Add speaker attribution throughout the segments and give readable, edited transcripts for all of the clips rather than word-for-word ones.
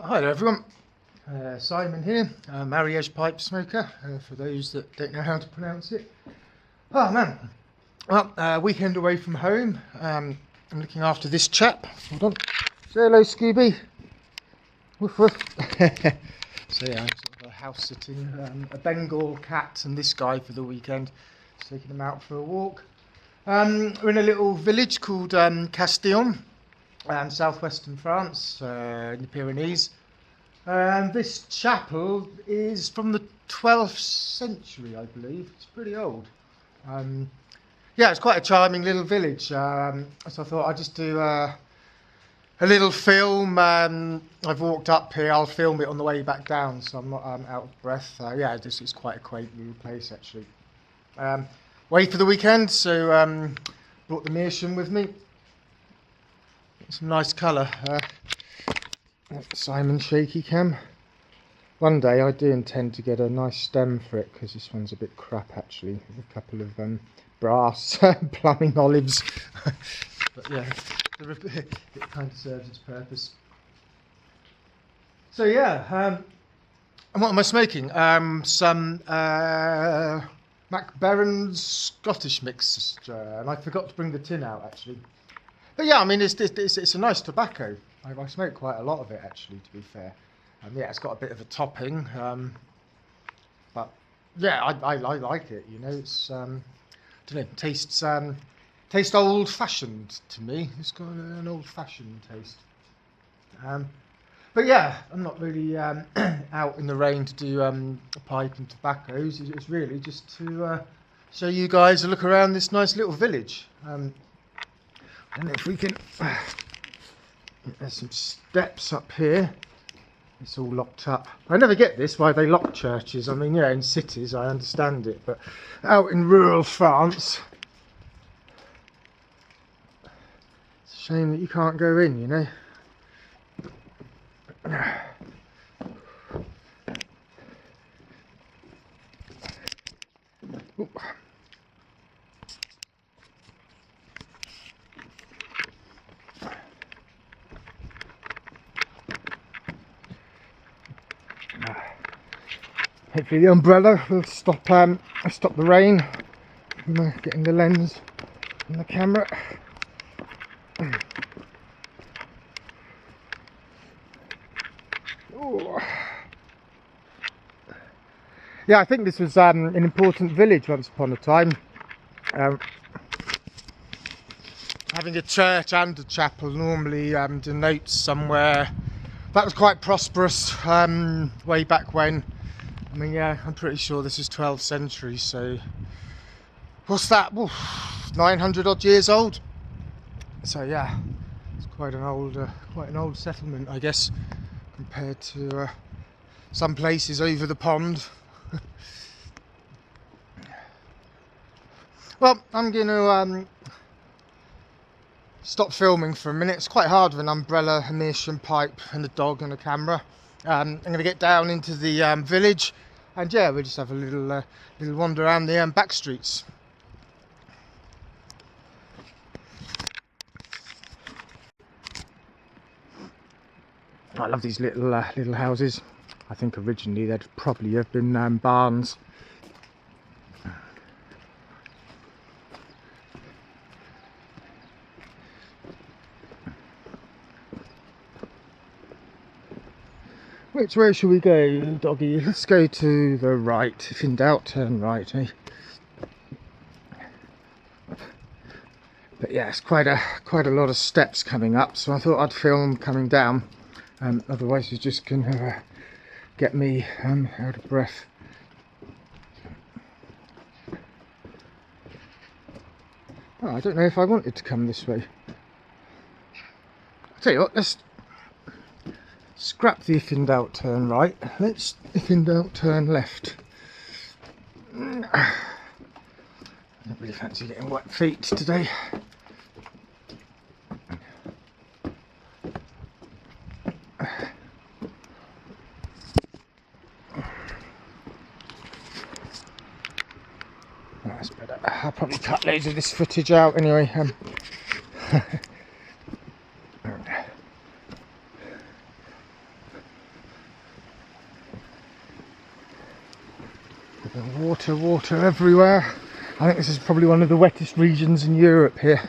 Speaker 1: Hi there everyone, Simon here, ariege pipe smoker, for those that don't know how to pronounce it. Oh man, well, weekend away from home. I'm looking after this chap. Hold on. Say hello, Scooby. Woof woof. So yeah, I'm sort of house sitting a Bengal cat and this guy for the weekend. Just taking him out for a walk. We're in a little village called Castillon, southwestern France, in the Pyrenees. And this chapel is from the 12th century, I believe. It's pretty old. Yeah, it's quite a charming little village. So I thought I'd just do a little film. I've walked up here. I'll film it on the way back down, so I'm not out of breath. Yeah, this is quite a quaint little place, actually. Away for the weekend, so brought the meerschaum with me. Some nice colour. Simon shaky cam. One day I do intend to get a nice stem for it, because this one's a bit crap actually. A couple of brass plumbing olives. But yeah, it kind of serves its purpose. So yeah, and what am I smoking? Some MacBaron's Scottish mixture, and I forgot to bring the tin out actually. But yeah, I mean it's a nice tobacco. I smoke quite a lot of it actually, to be fair. Yeah, it's got a bit of a topping, but yeah, I like it. You know, it's I don't know, tastes old-fashioned to me. It's got an old-fashioned taste. But yeah, I'm not really out in the rain to do pipe and tobaccos. It's really just to show you guys a look around this nice little village. I don't know if we can. There's some steps up here. It's all locked up. I never get this, why they lock churches. I mean, yeah, in cities I understand it, but out in rural France, it's a shame that you can't go in, you know. Ooh. Hopefully the umbrella will stop the rain from getting the lens and the camera. Ooh. Yeah, I think this was an important village once upon a time. Having a church and a chapel normally denotes somewhere that was quite prosperous way back when. I mean, yeah, I'm pretty sure this is 12th century, so what's that? Oof, 900 odd years old. So yeah, it's quite an old settlement, I guess, compared to some places over the pond. Well, I'm going to stop filming for a minute. It's quite hard with an umbrella, a meerschaum pipe, and a dog and a camera. I'm going to get down into the village, and yeah, we'll just have a little wander around the back streets. I love these little houses. I think originally they'd probably have been barns. Which way should we go, doggy? Let's go to the right. If in doubt, turn right, eh? But yeah, it's quite a lot of steps coming up, so I thought I'd film coming down. Otherwise, it's just gonna get me out of breath. Oh, I don't know if I wanted to come this way. I'll tell you what, let's scrap the if in doubt turn right. Let's if in doubt turn left. I don't really fancy getting wet feet today. That's better. I'll probably cut loads of this footage out anyway. Water everywhere. I think this is probably one of the wettest regions in Europe here.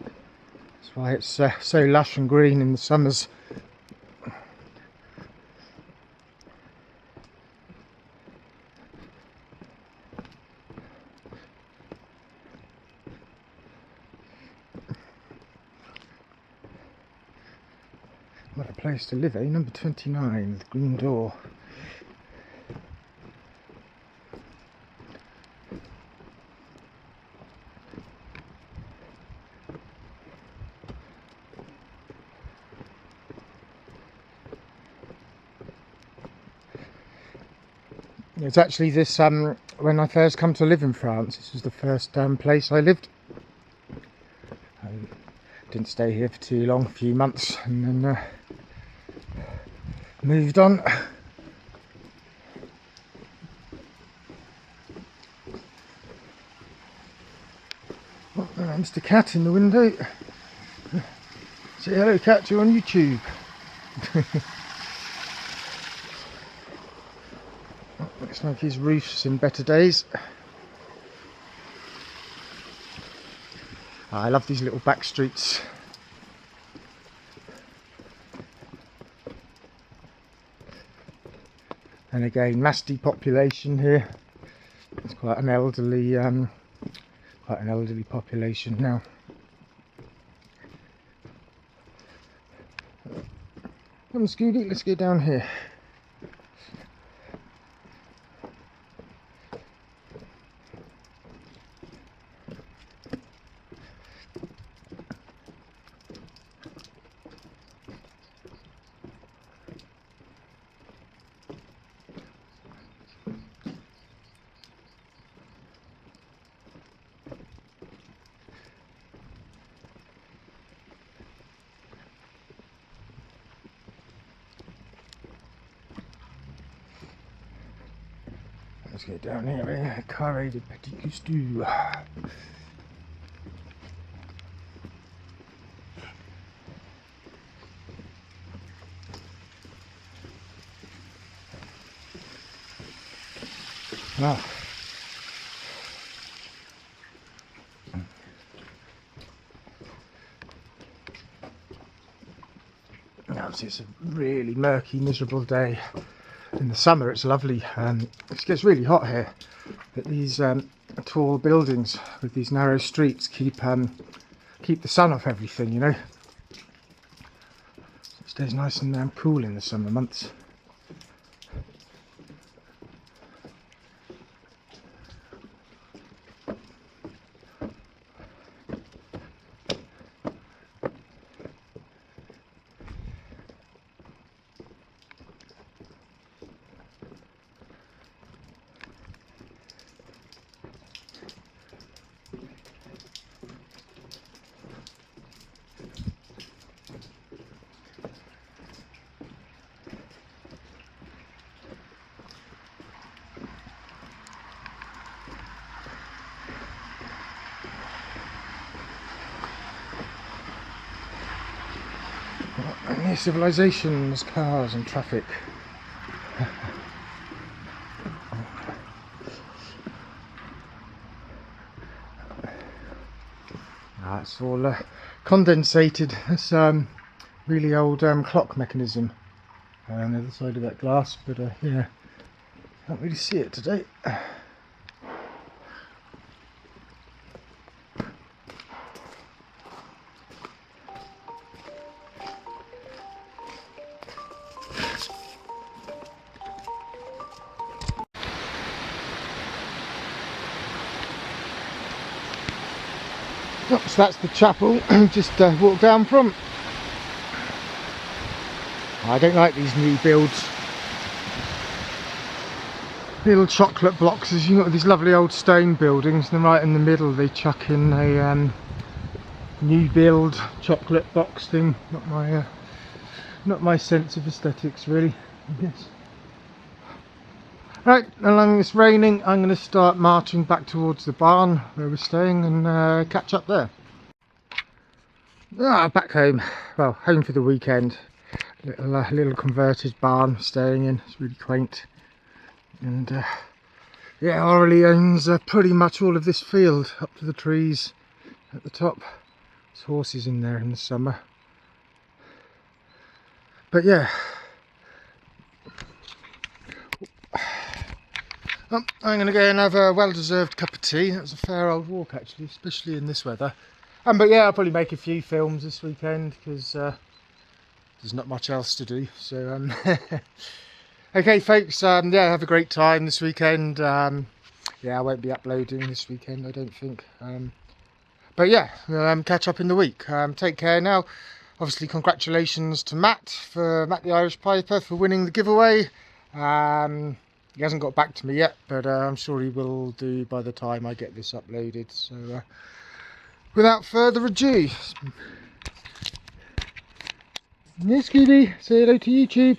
Speaker 1: That's why it's so lush and green in the summers. What a place to live, eh? Number 29, the green door. It's actually this, when I first come to live in France, this was the first place I lived. I didn't stay here for too long, a few months, and then moved on. Oh, Mr. Cat in the window. Say hello, Cat, you're on YouTube. Looks like his roof's in better days. I love these little back streets. And again, mass depopulation here. It's quite an elderly population now. Come on, Scooty, let's go down here. Let's get down here, Carré de Petit Coustou. Wow. Obviously it's a really murky, miserable day. In the summer it's lovely. It gets really hot here, but these tall buildings with these narrow streets keep the sun off everything, you know. So it stays nice and cool in the summer months. Near civilizations, cars and traffic. It's all condensated. It's really old clock mechanism on the other side of that glass, but yeah, can't really see it today. Oh, so that's the chapel just walked down from. I don't like these new builds. Little chocolate blocks, as you've got these lovely old stone buildings, and then right in the middle they chuck in a new build chocolate box thing. Not my sense of aesthetics, really, I guess. Right, and it's raining. I'm going to start marching back towards the barn where we're staying and catch up there. Back home. Well, home for the weekend. Little converted barn staying in. It's really quaint. And yeah, Orley owns pretty much all of this field up to the trees at the top. There's horses in there in the summer. But yeah, I'm going to go and have a well-deserved cup of tea. That was a fair old walk actually, especially in this weather. But yeah, I'll probably make a few films this weekend because there's not much else to do. So okay folks, yeah, have a great time this weekend. Yeah, I won't be uploading this weekend, I don't think. But yeah, catch up in the week. Take care now. Obviously, congratulations to Matt the Irish Piper for winning the giveaway. He hasn't got back to me yet, but I'm sure he will do by the time I get this uploaded. So, without further ado, yes, Scooby, say hello to YouTube.